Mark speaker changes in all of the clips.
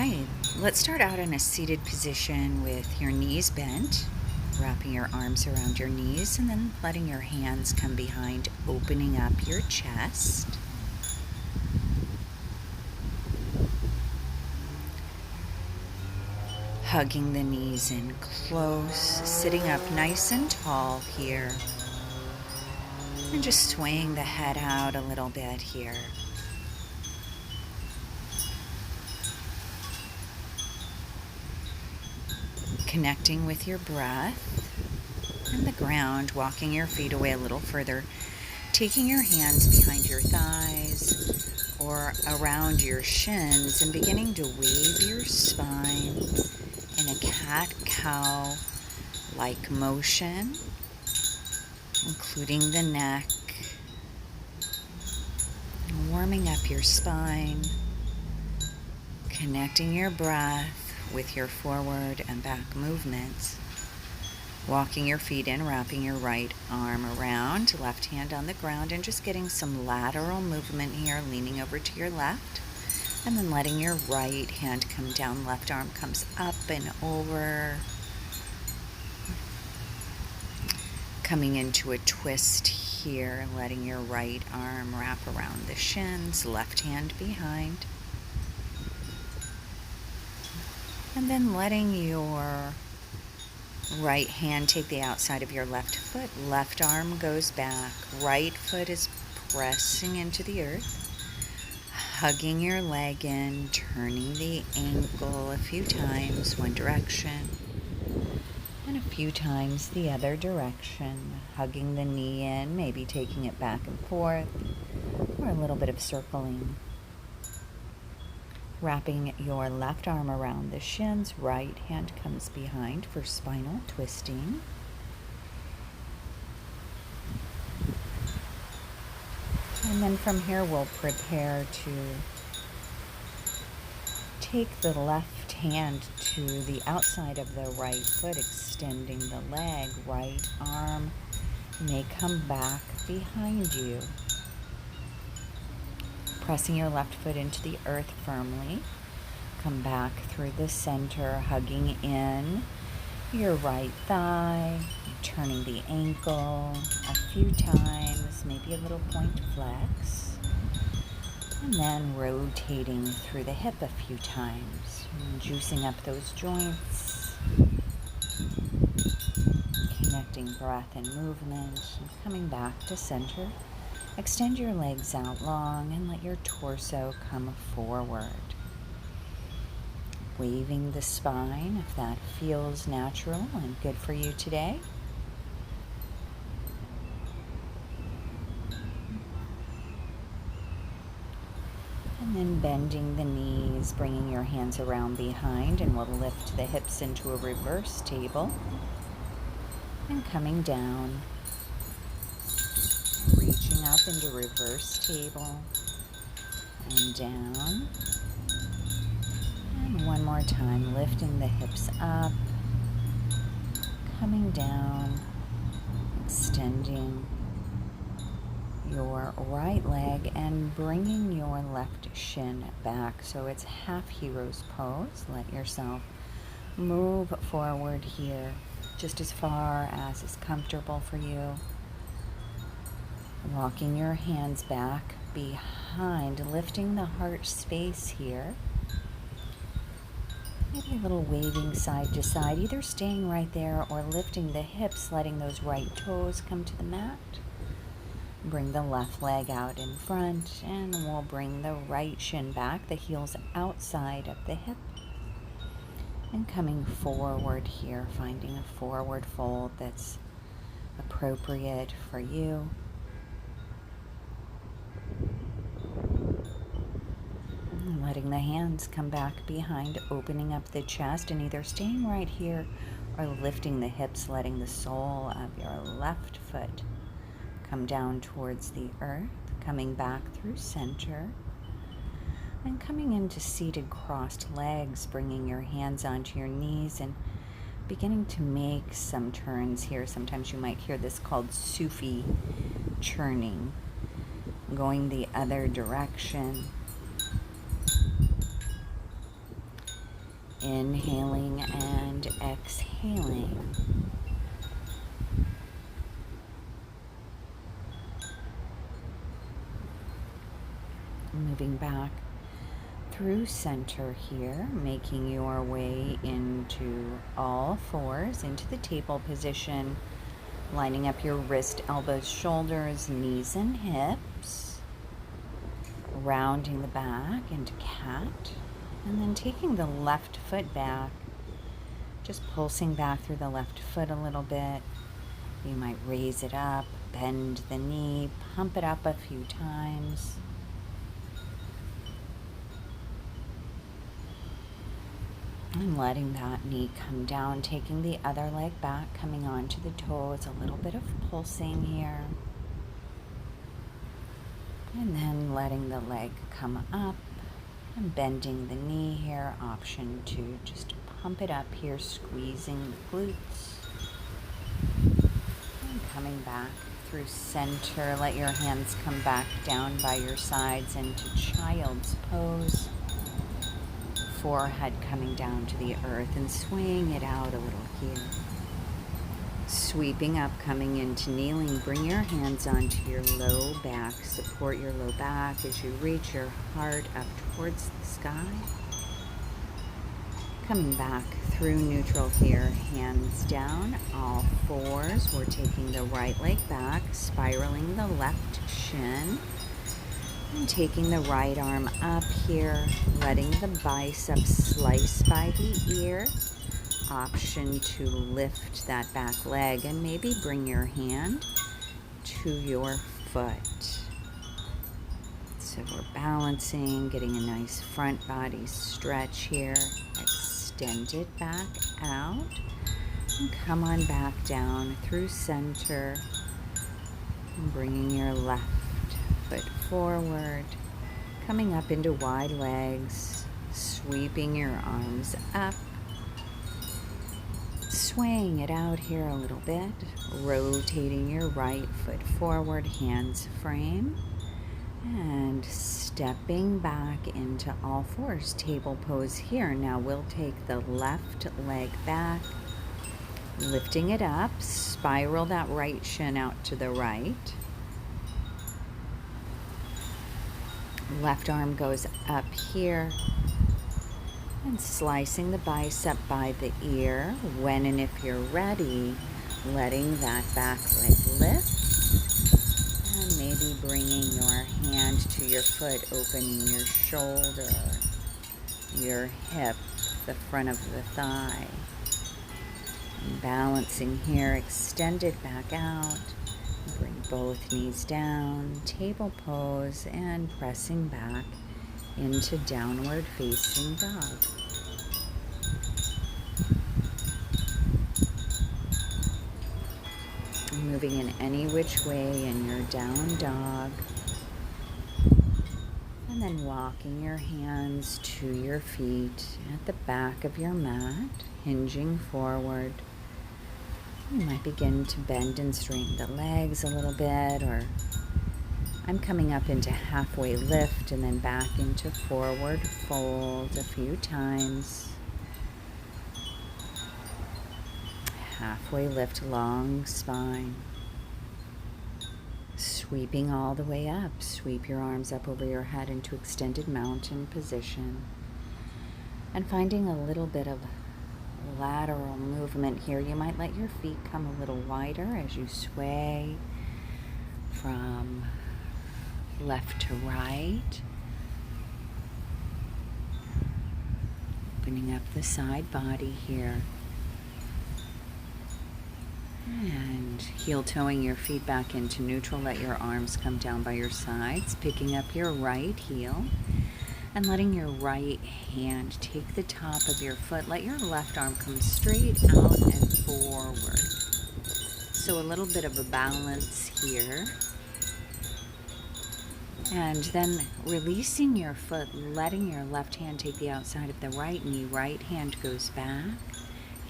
Speaker 1: right, let's start out in a seated position with your knees bent, wrapping your arms around your knees and then letting your hands come behind, opening up your chest. Hugging the knees in close, sitting up nice and tall here. And just swaying the head out a little bit here. Connecting with your breath and the ground, walking your feet away a little further, taking your hands behind your thighs or around your shins and beginning to wave your spine in a cat-cow like motion, including the neck, warming up your spine, connecting your breath with your forward and back movements, walking your feet in, wrapping your right arm around, left hand on the ground, and just getting some lateral movement here, leaning over to your left, and then letting your right hand come down, left arm comes up and over, coming into a twist here, letting your right arm wrap around the shins, left hand behind. And then letting your right hand take the outside of your left foot. Left arm goes back. Right foot is pressing into the earth. Hugging your leg in, turning the ankle a few times one direction. And a few times the other direction. Hugging the knee in, maybe taking it back and forth. Or a little bit of circling. Wrapping your left arm around the shins, right hand comes behind for spinal twisting. And then from here we'll prepare to take the left hand to the outside of the right foot, extending the leg. Right arm may come back behind you. Pressing your left foot into the earth firmly. Come back through the center, hugging in your right thigh, turning the ankle a few times, maybe a little point flex, and then rotating through the hip a few times, juicing up those joints, connecting breath and movement, and coming back to center. Extend your legs out long and let your torso come forward. Waving the spine if that feels natural and good for you today. And then bending the knees, bringing your hands around behind, and we'll lift the hips into a reverse table. And coming down. Reaching up into reverse table and down. And one more time, lifting the hips up, coming down, extending your right leg and bringing your left shin back. So it's half hero's pose. Let yourself move forward here just as far as is comfortable for you. Walking your hands back behind, lifting the heart space here. Maybe a little waving side to side, either staying right there or lifting the hips, letting those right toes come to the mat. Bring the left leg out in front, and we'll bring the right shin back, the heels outside of the hip. And coming forward here, finding a forward fold that's appropriate for you. Letting the hands come back behind, opening up the chest, and either staying right here or lifting the hips, letting the sole of your left foot come down towards the earth, coming back through center, and coming into seated crossed legs, bringing your hands onto your knees and beginning to make some turns here. Sometimes you might hear this called Sufi churning, going the other direction. Inhaling and exhaling. Moving back through center here, making your way into all fours, into the table position, lining up your wrist, elbows, shoulders, knees, and hips, rounding the back into cat, and then taking the left foot back, just pulsing back through the left foot a little bit. You might raise it up, bend the knee, pump it up a few times. And letting that knee come down, taking the other leg back, coming onto the toes, a little bit of pulsing here. And then letting the leg come up and bending the knee here. Option to just pump it up here, squeezing the glutes. And coming back through center, let your hands come back down by your sides into child's pose. Forehead coming down to the earth and swaying it out a little here. Sweeping up, coming into kneeling, bring your hands onto your low back. Support your low back as you reach your heart up towards the sky. Coming back through neutral here, hands down, all fours. We're taking the right leg back, spiraling the left shin. And taking the right arm up here, letting the biceps slice by the ear. Option to lift that back leg and maybe bring your hand to your foot. So we're balancing, getting a nice front body stretch here. Extend it back out and come on back down through center. And bringing your left foot forward, coming up into wide legs, sweeping your arms up, swaying it out here a little bit, rotating your right foot forward, hands frame, and stepping back into all fours, table pose here. Now we'll take the left leg back, lifting it up, spiral that right shin out to the right. Left arm goes up here and slicing the bicep by the ear. When and if you're ready, letting that back leg lift and maybe bringing your hand to your foot, opening your shoulder, your hip, the front of the thigh. And balancing here, extend it back out. Bring both knees down, table pose, and pressing back into downward facing dog. Moving in any which way in your down dog. And then walking your hands to your feet at the back of your mat, hinging forward. You might begin to bend and straighten the legs a little bit, or I'm coming up into halfway lift and then back into forward fold a few times. Halfway lift, long spine. Sweeping all the way up. Sweep your arms up over your head into extended mountain position. And finding a little bit of lateral movement here. You might let your feet come a little wider as you sway from left to right. Opening up the side body here. And heel toeing your feet back into neutral. Let your arms come down by your sides. Picking up your right heel. And letting your right hand take the top of your foot. Let your left arm come straight out and forward. So a little bit of a balance here. And then releasing your foot, letting your left hand take the outside of the right knee. Right hand goes back.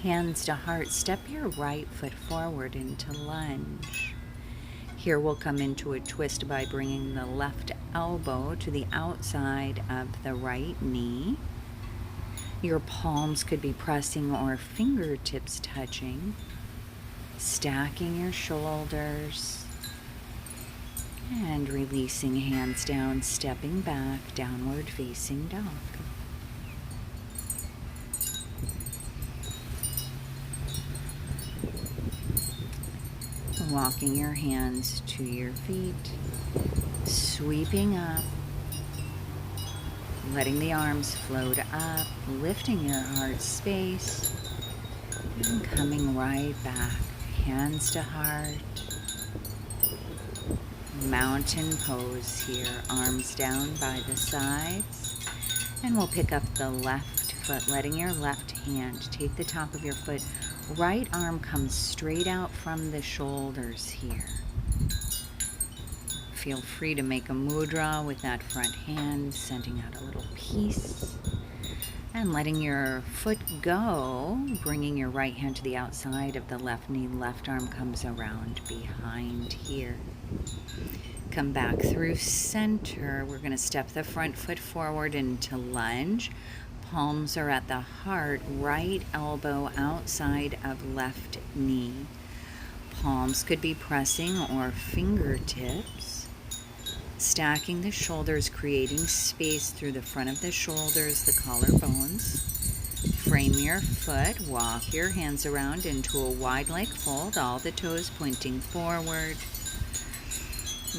Speaker 1: Hands to heart. Step your right foot forward into lunge. Here we'll come into a twist by bringing the left elbow to the outside of the right knee. Your palms could be pressing or fingertips touching. Stacking your shoulders and releasing hands down, stepping back, downward facing dog. Walking your hands to your feet, sweeping up, letting the arms float up, lifting your heart space, and coming right back, hands to heart. Mountain pose here, arms down by the sides, and we'll pick up the left foot, letting your left hand take the top of your foot. Right arm comes straight out from the shoulders here. Feel free to make a mudra with that front hand, sending out a little peace. And letting your foot go, bringing your right hand to the outside of the left knee. Left arm comes around behind here. Come back through center. We're going to step the front foot forward into lunge. Palms are at the heart, right elbow outside of left knee. Palms could be pressing or fingertips. Stacking the shoulders, creating space through the front of the shoulders, the collarbones. Frame your foot, walk your hands around into a wide leg fold, all the toes pointing forward.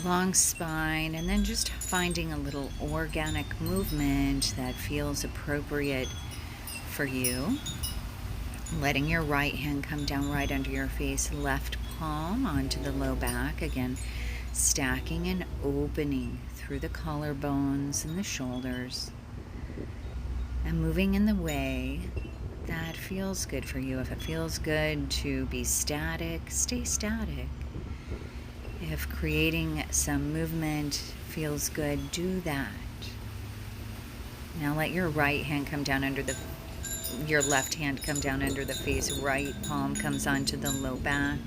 Speaker 1: Long spine, and then just finding a little organic movement that feels appropriate for you. Letting your right hand come down right under your face, left palm onto the low back. Again, stacking and opening through the collarbones and the shoulders. And moving in the way that feels good for you. If it feels good to be static, stay static. If creating some movement feels good, do that. Now let your right hand come down under your left hand come down under the face. Right palm comes onto the low back.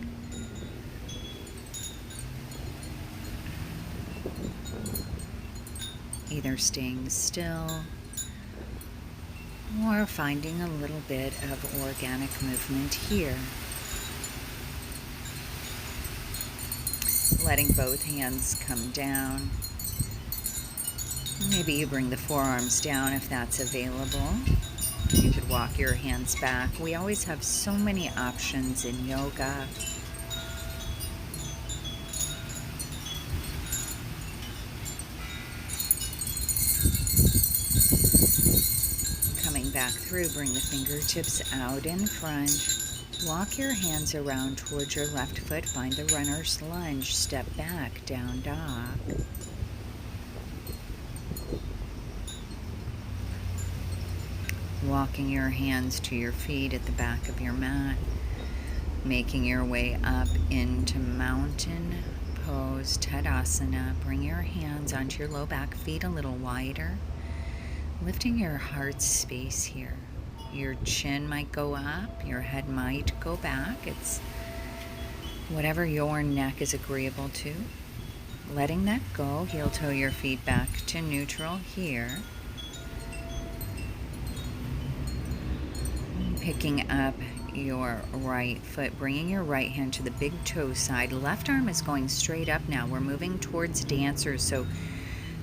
Speaker 1: Either staying still or finding a little bit of organic movement here. Letting both hands come down. Maybe you bring the forearms down if that's available. You could walk your hands back. We always have so many options in yoga. Coming back through, bring the fingertips out in front. Walk your hands around towards your left foot. Find the runner's lunge. Step back, down dog. Walking your hands to your feet at the back of your mat. Making your way up into mountain pose, Tadasana. Bring your hands onto your low back, feet a little wider. Lifting your heart space here. Your chin might go up, your head might go back. It's whatever your neck is agreeable to. Letting that go, heel toe your feet back to neutral here. Picking up your right foot, bringing your right hand to the big toe side. Left arm is going straight up now. We're moving towards dancers, so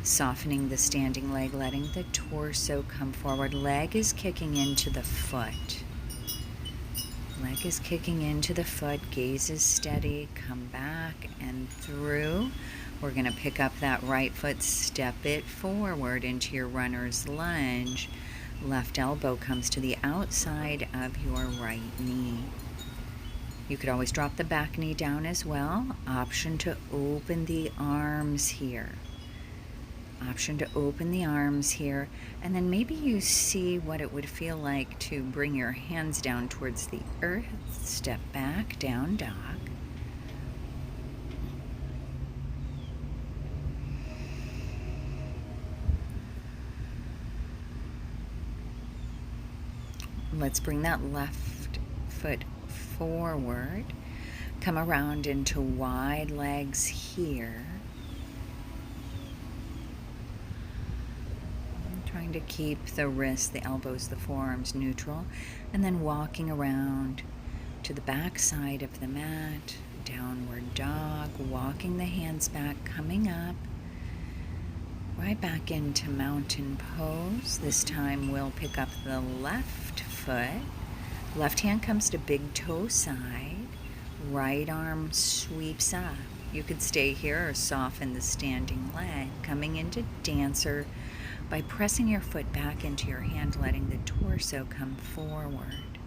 Speaker 1: softening the standing leg, letting the torso come forward. Leg is kicking into the foot. Leg is kicking into the foot. Gaze is steady. Come back and through. We're going to pick up that right foot, step it forward into your runner's lunge. Left elbow comes to the outside of your right knee. You could always drop the back knee down as well. Option to open the arms here. Option to open the arms here, and then maybe you see what it would feel like to bring your hands down towards the earth. Step back, down dog. Let's bring that left foot forward. Come around into wide legs here. Trying to keep the wrists, the elbows, the forearms neutral, and then walking around to the back side of the mat, downward dog, walking the hands back, coming up, right back into mountain pose. This time we'll pick up the left foot. Left hand comes to big toe side. Right arm sweeps up. You could stay here or soften the standing leg. Coming into dancer by pressing your foot back into your hand, letting the torso come forward.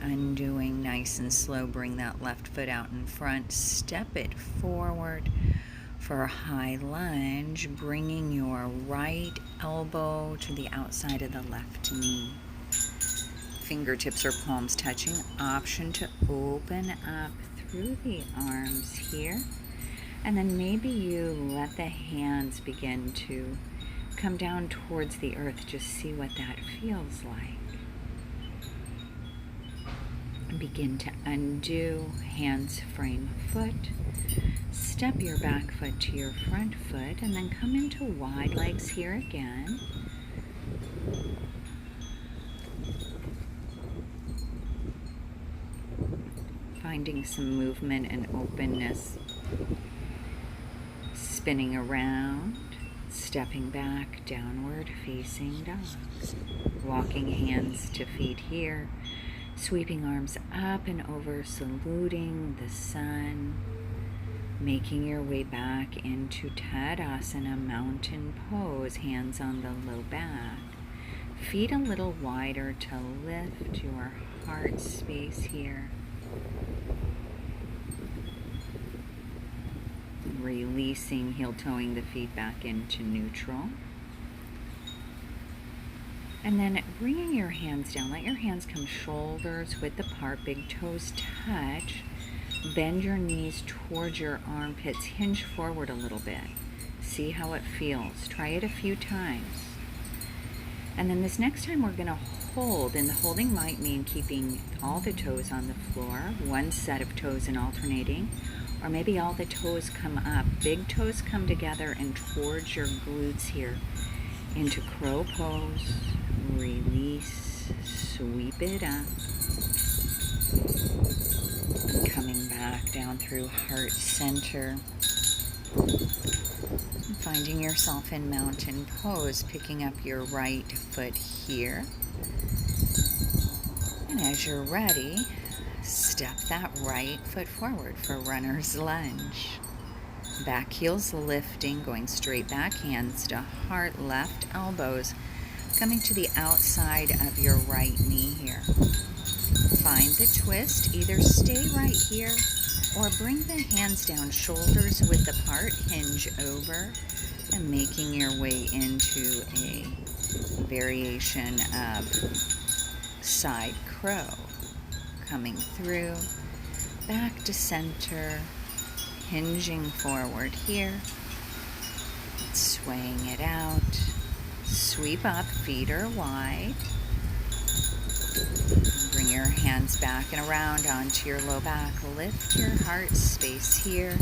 Speaker 1: Undoing nice and slow. Bring that left foot out in front. Step it forward for a high lunge, bringing your right elbow to the outside of the left knee. Fingertips or palms touching. Option to open up through the arms here. And then maybe you let the hands begin to come down towards the earth. Just see what that feels like. And begin to undo. Hands frame foot. Step your back foot to your front foot. And then come into wide legs here again. Finding some movement and openness. Spinning around, stepping back, downward facing dog. Walking hands to feet here. Sweeping arms up and over, saluting the sun. Making your way back into Tadasana, mountain pose, hands on the low back. Feet a little wider to lift your heart space here. Releasing, heel-toeing the feet back into neutral. And then bringing your hands down. Let your hands come shoulders width apart, big toes touch. Bend your knees towards your armpits. Hinge forward a little bit. See how it feels. Try it a few times. And then this next time we're going to hold. And the holding might mean keeping all the toes on the floor. One set of toes and alternating. Or maybe all the toes come up. Big toes come together and towards your glutes here. Into crow pose. Release. Sweep it up. And coming back down through heart center. And finding yourself in mountain pose. Picking up your right foot here. And as you're ready, step that right foot forward for runner's lunge. Back heels lifting, going straight back, hands to heart, left elbows coming to the outside of your right knee here. Find the twist, either stay right here or bring the hands down, shoulders width apart, hinge over, and making your way into a variation of side crow. Coming through, back to center, hinging forward here, swaying it out, sweep up, feet are wide, bring your hands back and around onto your low back, lift your heart space here,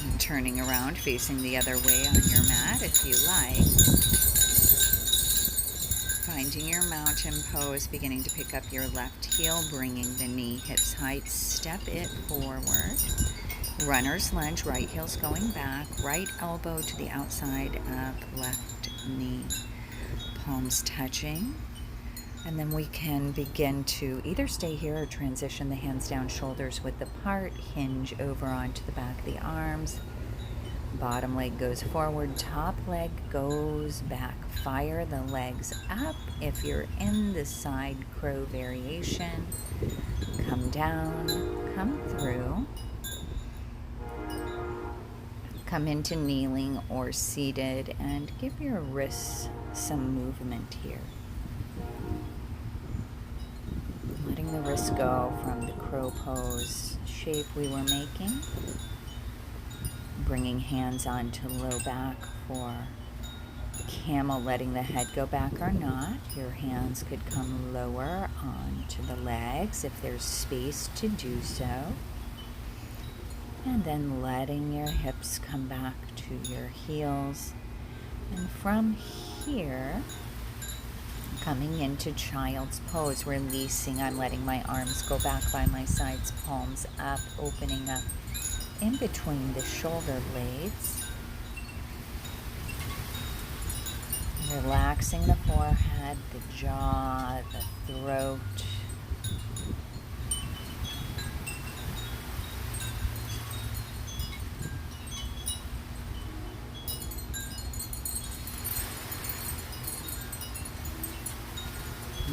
Speaker 1: and turning around, facing the other way on your mat if you like. Finding your mountain pose, beginning to pick up your left heel, bringing the knee hips height, step it forward. Runner's lunge, right heel's going back, right elbow to the outside of left knee. Palms touching. And then we can begin to either stay here or transition the hands down, shoulders width apart, hinge over onto the back of the arms. Bottom leg goes forward, top leg goes back. Fire the legs up if you're in the side crow variation. Come down, come through. Come into kneeling or seated and give your wrists some movement here. Letting the wrists go from the crow pose shape we were making. Bringing hands onto low back for camel, letting the head go back or not. Your hands could come lower onto the legs if there's space to do so. And then letting your hips come back to your heels. And from here, coming into child's pose, releasing. I'm letting my arms go back by my sides, palms up, opening up in between the shoulder blades. Relaxing the forehead, the jaw, the throat.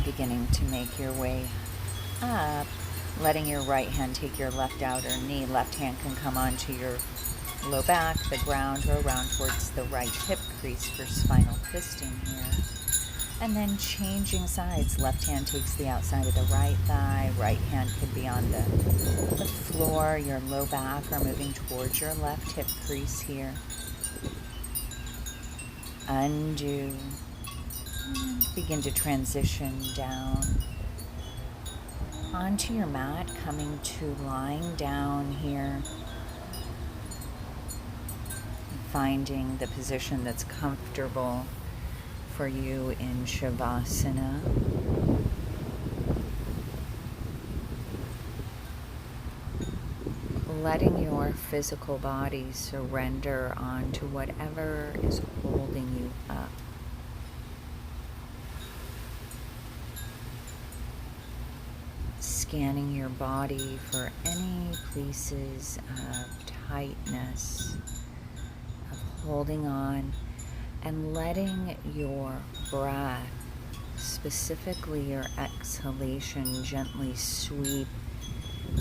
Speaker 1: Beginning to make your way up, letting your right hand take your left outer knee. Left hand can come onto your low back, the ground, or around towards the right hip crease for spinal twisting here. And then changing sides. Left hand takes the outside of the right thigh. Right hand could be on the floor, your low back, or moving towards your left hip crease here. Undo. Begin to transition down onto your mat, coming to lying down here, finding the position that's comfortable for you in Shavasana. Letting your physical body surrender onto whatever is holding you up. Scanning your body for any places of tightness, of holding on, and letting your breath, specifically your exhalation, gently sweep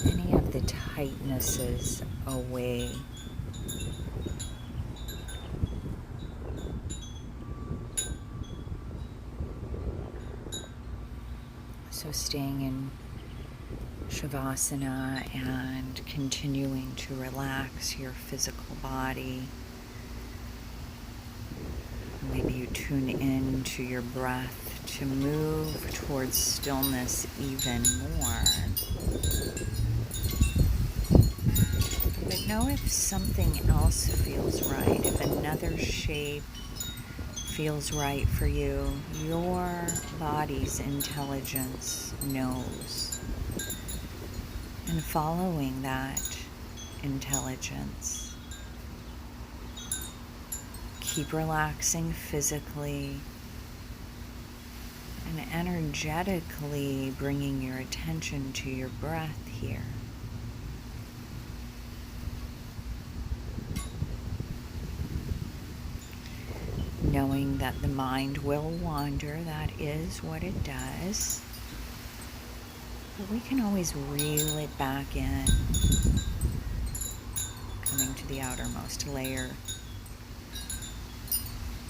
Speaker 1: any of the tightnesses away. So staying in Shavasana and continuing to relax your physical body. Maybe you tune in to your breath to move towards stillness even more. But know if something else feels right, if another shape feels right for you, your body's intelligence knows. And following that intelligence, keep relaxing physically and energetically bringing your attention to your breath here. Knowing that the mind will wander, that is what it does. But we can always reel it back in, coming to the outermost layer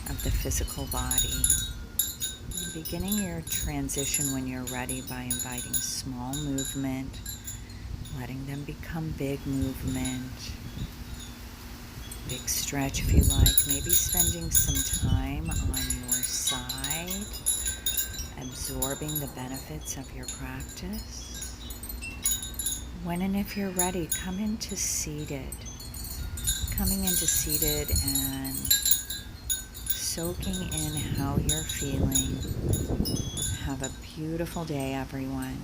Speaker 1: of the physical body. And beginning your transition when you're ready by inviting small movement, letting them become big movement. Big stretch if you like, maybe spending some time on your side, absorbing the benefits of your practice. When and if you're ready, come into seated. Coming into seated and soaking in how you're feeling. Have a beautiful day, everyone.